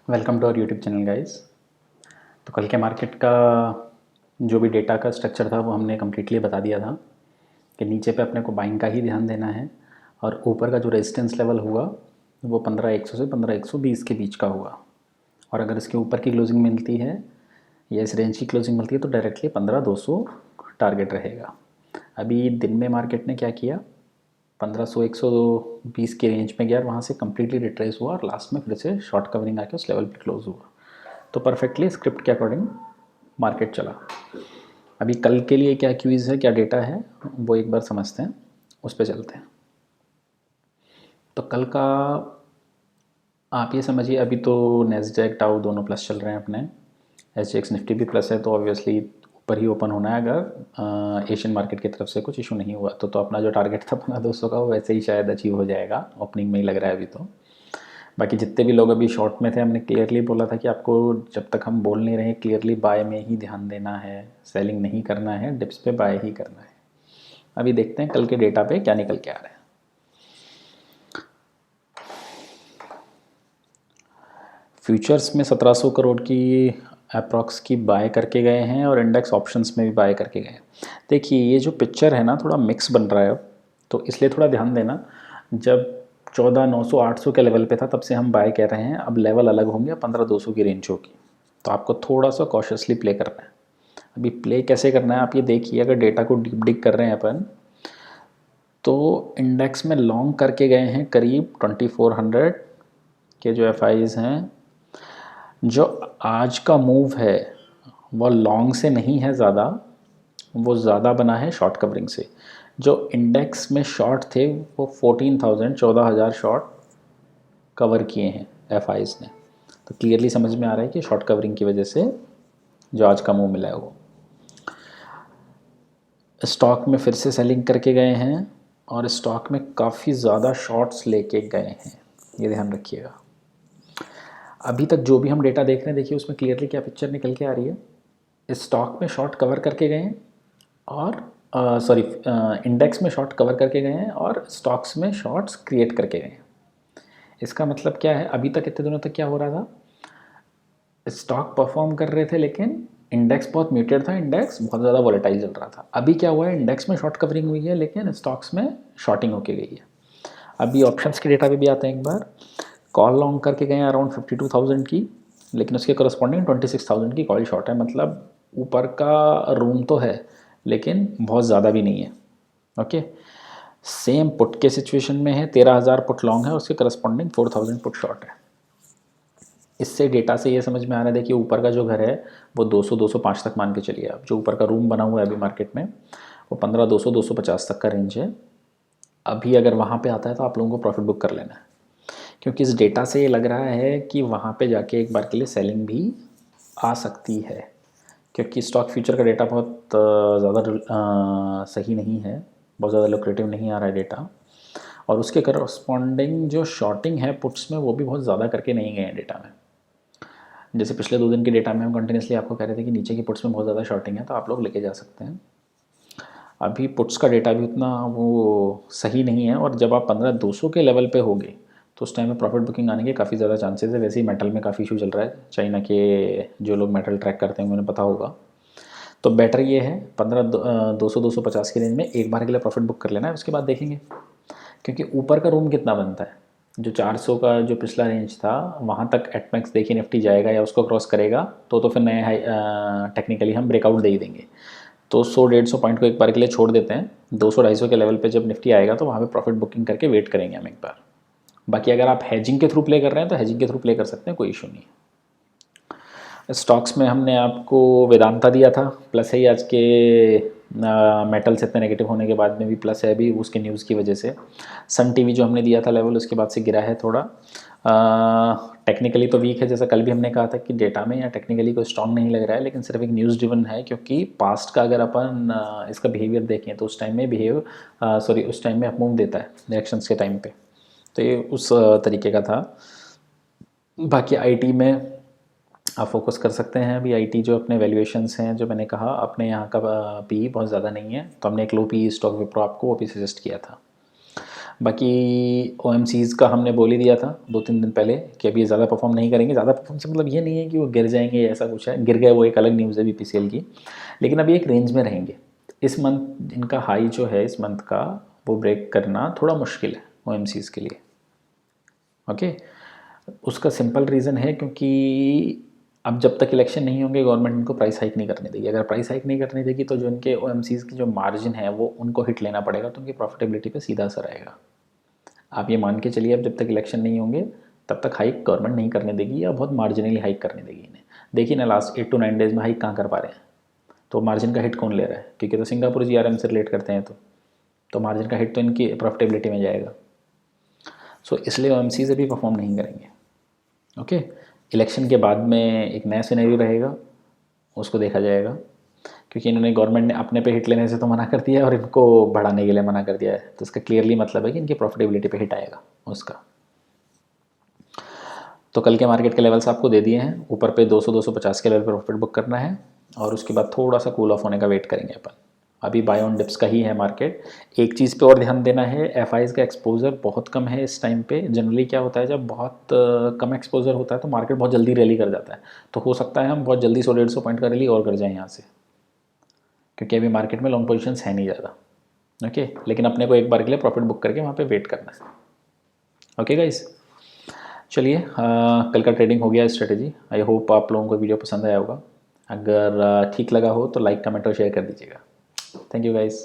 Welcome to our YouTube channel guys. तो कल के मार्केट का जो भी डेटा का स्ट्रक्चर था वो हमने कम्प्लीटली बता दिया था कि नीचे पे अपने को बाइंग का ही ध्यान देना है और ऊपर का जो रेजिस्टेंस लेवल हुआ वो 15,100 से 15,120 के बीच का हुआ। और अगर इसके ऊपर की क्लोजिंग मिलती है या इस रेंज की क्लोजिंग मिलती है तो डायरेक्टली 15,200 टारगेट रहेगा। अभी दिन में मार्केट ने क्या किया, 1500 120 के रेंज में गया और वहाँ से कम्प्लीटली रिट्रेस हुआ और लास्ट में फिर से शॉर्ट कवरिंग आके उस लेवल पे क्लोज हुआ। तो परफेक्टली स्क्रिप्ट के अकॉर्डिंग मार्केट चला। अभी कल के लिए क्या क्यूज़ है, क्या डेटा है, वो एक बार समझते हैं, उस पर चलते हैं। तो कल का आप ये समझिए, अभी तो नेस्डैक डाउ दोनों प्लस चल रहे हैं अपने, SGX निफ्टी भी प्लस है, तो ऑब्वियसली ऊपर ही ओपन होना है अगर एशियन मार्केट की तरफ से कुछ इशू नहीं हुआ तो अपना जो टारगेट था 15,200 का वो वैसे ही शायद अचीव हो जाएगा, ओपनिंग में ही लग रहा है अभी तो। बाकी जितने भी लोग अभी शॉर्ट में थे, हमने क्लियरली बोला था कि आपको जब तक हम बोल नहीं रहे क्लियरली बाय में ही ध्यान देना है, सेलिंग नहीं करना है, डिप्स पे बाय ही करना है। अभी देखते हैं कल के डेटा पे क्या निकल के आ रहा है। फ्यूचर्स में 1700 करोड़ की अप्रॉक्स की बाय करके गए हैं और इंडेक्स ऑप्शंस में भी बाय करके गए हैं। देखिए ये जो पिक्चर है ना, थोड़ा मिक्स बन रहा है अब, तो इसलिए थोड़ा ध्यान देना। जब 14,900 800 के लेवल पे था तब से हम बाय कह रहे हैं, अब लेवल अलग होंगे, 15,200 की रेंज होगी, तो आपको थोड़ा सा कॉशियसली प्ले करना है। अभी प्ले कैसे करना है आप ये देखिए, अगर डेटा को डीप डिग कर रहे हैं अपन, तो इंडेक्स में लॉन्ग करके गए हैं करीब 2400 के जो FIs हैं। जो आज का मूव है वो लॉन्ग से नहीं है ज़्यादा, वो ज़्यादा बना है शॉर्ट कवरिंग से। जो इंडेक्स में शॉर्ट थे वो 14,000 शॉर्ट कवर किए हैं FIs ने। तो क्लियरली समझ में आ रहा है कि शॉर्ट कवरिंग की वजह से जो आज का मूव मिला है वो स्टॉक में फिर से सेलिंग करके गए हैं और स्टॉक में काफ़ी ज़्यादा शॉर्ट्स लेके गए हैं, ये ध्यान रखिएगा। अभी तक जो भी हम डेटा देख रहे हैं, देखिए उसमें क्लियरली क्या पिक्चर निकल के आ रही है। स्टॉक में शॉर्ट कवर करके गए हैं और सॉरी इंडेक्स में शॉर्ट कवर करके गए हैं और स्टॉक्स में शॉर्ट्स क्रिएट करके गए हैं। इसका मतलब क्या है, अभी तक इतने दिनों तक क्या हो रहा था, स्टॉक परफॉर्म कर रहे थे लेकिन इंडेक्स बहुत म्यूटेड था, इंडेक्स बहुत ज़्यादा वॉलेटाइल चल रहा था। अभी क्या हुआ है, इंडेक्स में शॉर्ट कवरिंग हुई है लेकिन स्टॉक्स में शॉर्टिंग होके गई है। अभी ऑप्शंस के डेटा पे भी आते हैं एक बार। कॉल लॉन्ग करके गए हैं अराउंड 52,000 की, लेकिन उसके करस्पॉन्डिंग 26,000 की कॉल शॉर्ट है। मतलब ऊपर का रूम तो है लेकिन बहुत ज़्यादा भी नहीं है। ओके, सेम पुट के सिचुएशन में है, 13,000 पुट लॉन्ग है, उसके करस्पॉन्डिंग 4,000 पुट शॉर्ट है। इससे डेटा से ये समझ में आ रहा है, देखिए ऊपर का जो घर है वो 200 205 तक मान के चलिए आप, जो ऊपर का रूम बना हुआ है अभी मार्केट में वो 15 200 250 तक का रेंज है। अभी अगर वहाँ पे आता है तो आप लोगों को प्रॉफिट बुक कर लेना है, क्योंकि इस डेटा से ये लग रहा है कि वहाँ पे जाके एक बार के लिए सेलिंग भी आ सकती है, क्योंकि स्टॉक फ्यूचर का डेटा बहुत ज़्यादा सही नहीं है, बहुत ज़्यादा लुक्रेटिव नहीं आ रहा है डेटा। और उसके करस्पॉन्डिंग जो शॉर्टिंग है पुट्स में वो भी बहुत ज़्यादा करके नहीं गए हैं डेटा में। जैसे पिछले 2 दिन के डेटा में हम कंटिन्यूसली आपको कह रहे थे कि नीचे की पुट्स में बहुत ज़्यादा शॉर्टिंग है, तो आप लोग लेके जा सकते हैं। अभी पुट्स का डेटा भी उतना वो सही नहीं है, और जब आप 15,200 के लेवल पे होगे तो उस टाइम में प्रॉफिट बुकिंग आने के काफ़ी ज़्यादा चांसेस है। वैसे ही मेटल में काफ़ी इशू चल रहा है, चाइना के जो लोग मेटल ट्रैक करते हैं उन्हें पता होगा। तो बेटर ये है 15 200 की रेंज में एक बार के लिए प्रॉफिट बुक कर लेना है, उसके बाद देखेंगे। क्योंकि ऊपर का रूम कितना बनता है, जो 400 का जो पिछला रेंज था वहाँ तक एटमैक्स देखिए निफ्टी जाएगा या उसको क्रॉस करेगा तो फिर नए हाई टेक्निकली हम ब्रेकआउट दे ही देंगे। तो 100 150 पॉइंट को एक बार के लिए छोड़ देते हैं, 200 250 के लेवल पे जब निफ्टी आएगा तो वहाँ पे प्रॉफिट बुकिंग करके वेट करेंगे हम एक बार। बाकी अगर आप हेजिंग के थ्रू प्ले कर रहे हैं तो हेजिंग के थ्रू प्ले कर सकते हैं, कोई इशू नहीं है। स्टॉक्स में हमने आपको वेदांता दिया था, प्लस है ही आज के मेटल्स इतने नेगेटिव होने के बाद में भी प्लस है अभी उसके न्यूज़ की वजह से। सन टीवी जो हमने दिया था लेवल उसके बाद से गिरा है थोड़ा, टेक्निकली तो वीक है, जैसा कल भी हमने कहा था कि डेटा में या टेक्निकली कोई स्ट्रॉन्ग नहीं लग रहा है, लेकिन सिर्फ एक न्यूज़ ड्रिवन है। क्योंकि पास्ट का अगर अपन इसका बिहेवियर देखें तो उस टाइम में उस टाइम में अपमूव देता है इलेक्शंस के टाइम पे, तो ये उस तरीके का था। बाकी आईटी में आप फोकस कर सकते हैं। अभी आईटी जो अपने वैल्यूएशंस हैं, जो मैंने कहा अपने यहाँ का पी बहुत ज़्यादा नहीं है, तो हमने एक लो पी स्टॉक विप्रो आपको वो भी सजेस्ट किया था। बाकी OMCs का हमने बोल ही दिया था 2-3 दिन पहले कि अभी ये ज़्यादा परफॉर्म नहीं करेंगे। ज़्यादा परफॉर्म से मतलब ये नहीं है कि वो गिर जाएंगे या ऐसा कुछ है, गिर गए वो एक अलग न्यूज़ है BPCL की, लेकिन अभी एक रेंज में रहेंगे। इस मंथ इनका हाई जो है इस मंथ का वो ब्रेक करना थोड़ा मुश्किल है OMCs के लिए। ओके, उसका सिंपल रीज़न है क्योंकि अब जब तक इलेक्शन नहीं होंगे गवर्नमेंट इनको प्राइस हाइक नहीं करने देगी। अगर प्राइस हाइक नहीं करने देगी तो जो इनके OMCs की जो मार्जिन है वो उनको हिट लेना पड़ेगा, तो उनकी प्रॉफिटेबिलिटी पे सीधा असर आएगा। आप ये मान के चलिए अब जब तक इलेक्शन नहीं होंगे तब तक हाइक गवर्नमेंट नहीं करने देगी या बहुत मार्जिनली हाइक करने देगी इन्हें। देखिए ना लास्ट 8 to 9 डेज़ में हाइक कहाँ कर पा रहे हैं, तो मार्जिन का हिट कौन ले रहा है? क्योंकि तो सिंगापुर GRM से रिलेट करते हैं तो मार्जिन का हिट तो इनकी प्रॉफिटेबिलिटी में जाएगा। सो इसलिए OMCs अभी परफॉर्म नहीं करेंगे। ओके, इलेक्शन के बाद में एक नया सिनेरियो रहेगा, उसको देखा जाएगा, क्योंकि इन्होंने गवर्नमेंट ने अपने पे हिट लेने से तो मना कर दिया है और इनको बढ़ाने के लिए मना कर दिया है, तो इसका क्लियरली मतलब है कि इनकी प्रॉफिटेबिलिटी पे हिट आएगा उसका। तो कल के मार्केट के लेवल्स आपको दे दिए हैं, ऊपर पे 200-250 के लेवल पर प्रॉफिट बुक करना है और उसके बाद थोड़ा सा कूल ऑफ होने का वेट करेंगे अपन। अभी बाय ऑन डिप्स का ही है मार्केट। एक चीज़ पे और ध्यान देना है, FIs का एक्सपोजर बहुत कम है इस टाइम पे। जनरली क्या होता है जब बहुत कम एक्सपोजर होता है तो मार्केट बहुत जल्दी रैली कर जाता है, तो हो सकता है हम बहुत जल्दी 100-150 पॉइंट का रैली और कर जाएँ यहाँ से, क्योंकि अभी मार्केट में लॉन्ग पोजीशंस है नहीं ज़्यादा। ओके, लेकिन अपने को एक बार के लिए प्रॉफिट बुक करके वहाँ पे वेट करना है। ओके गाइस, चलिए कल का ट्रेडिंग हो गया स्ट्रेटेजी। आई होप आप लोगों को वीडियो पसंद आया होगा। अगर ठीक लगा हो तो लाइक कमेंट और शेयर कर दीजिएगा। Thank you guys.